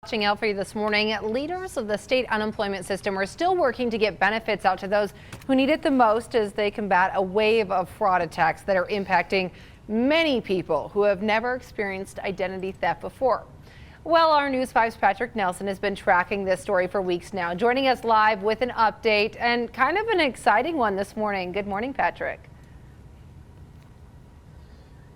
Watching out for you this morning, leaders of the state unemployment system are still working to get benefits out to those who need it the most as they combat a wave of fraud attacks that are impacting many people who have never experienced identity theft before. Well, our News 5's Patrick Nelson has been tracking this story for weeks now, joining us live with an update and kind of an exciting one this morning. Good morning, Patrick.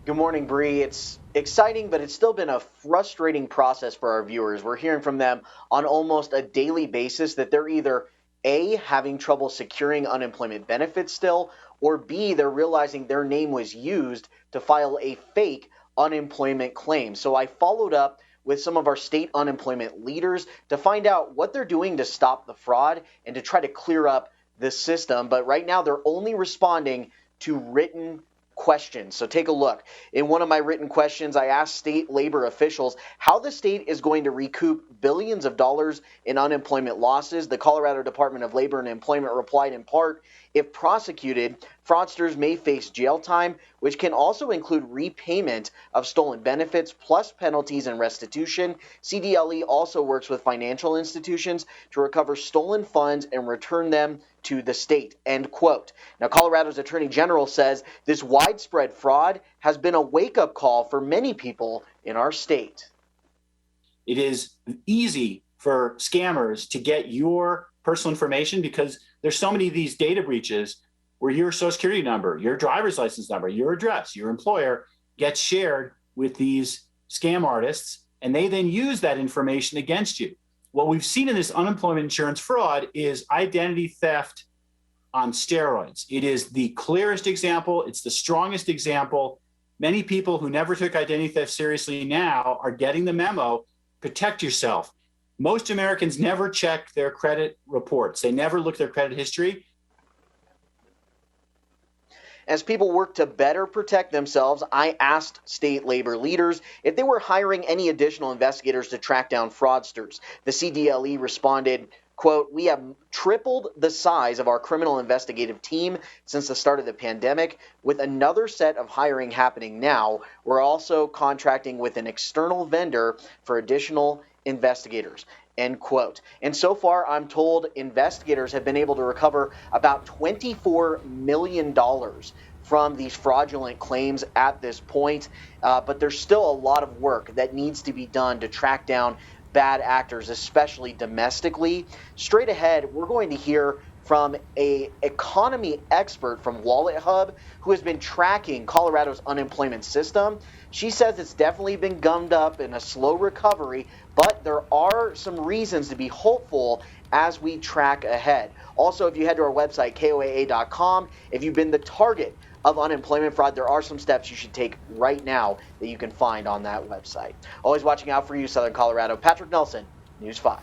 Good morning, Bree. It's exciting, but it's still been a frustrating process for our viewers. We're hearing from them on almost a daily basis that they're either A, having trouble securing unemployment benefits still, or B, they're realizing their name was used to file a fake unemployment claim. So I followed up with some of our state unemployment leaders to find out what they're doing to stop the fraud and to try to clear up the system. But right now, they're only responding to written questions. So take a look. In one of my written questions, I asked state labor officials how the state is going to recoup billions of dollars in unemployment losses. The Colorado Department of Labor and Employment replied in part, if prosecuted, fraudsters may face jail time, which can also include repayment of stolen benefits plus penalties and restitution. CDLE also works with financial institutions to recover stolen funds and return them to the state, end quote. Now, Colorado's Attorney General says this widespread fraud has been a wake-up call for many people in our state. It is easy for scammers to get your personal information because there's so many of these data breaches where your social security number, your driver's license number, your address, your employer gets shared with these scam artists, and they then use that information against you. What we've seen in this unemployment insurance fraud is identity theft on steroids. It is the clearest example. It's the strongest example. Many people who never took identity theft seriously now are getting the memo. Protect yourself. Most Americans never check their credit reports. They never look at their credit history. As people work to better protect themselves, I asked state labor leaders if they were hiring any additional investigators to track down fraudsters. The CDLE responded, quote, we have tripled the size of our criminal investigative team since the start of the pandemic, with another set of hiring happening now. We're also contracting with an external vendor for additional investigators, end quote. And so far, I'm told investigators have been able to recover about $24 million from these fraudulent claims at this point. But there's still a lot of work that needs to be done to track down bad actors, especially domestically. Straight ahead, we're going to hear from an economy expert from Wallet Hub who has been tracking Colorado's unemployment system. She says it's definitely been gummed up in a slow recovery, but there are some reasons to be hopeful as we track ahead. Also, if you head to our website, koaa.com, if you've been the target of unemployment fraud, there are some steps you should take right now that you can find on that website. Always watching out for you, Southern Colorado. Patrick Nelson, News 5.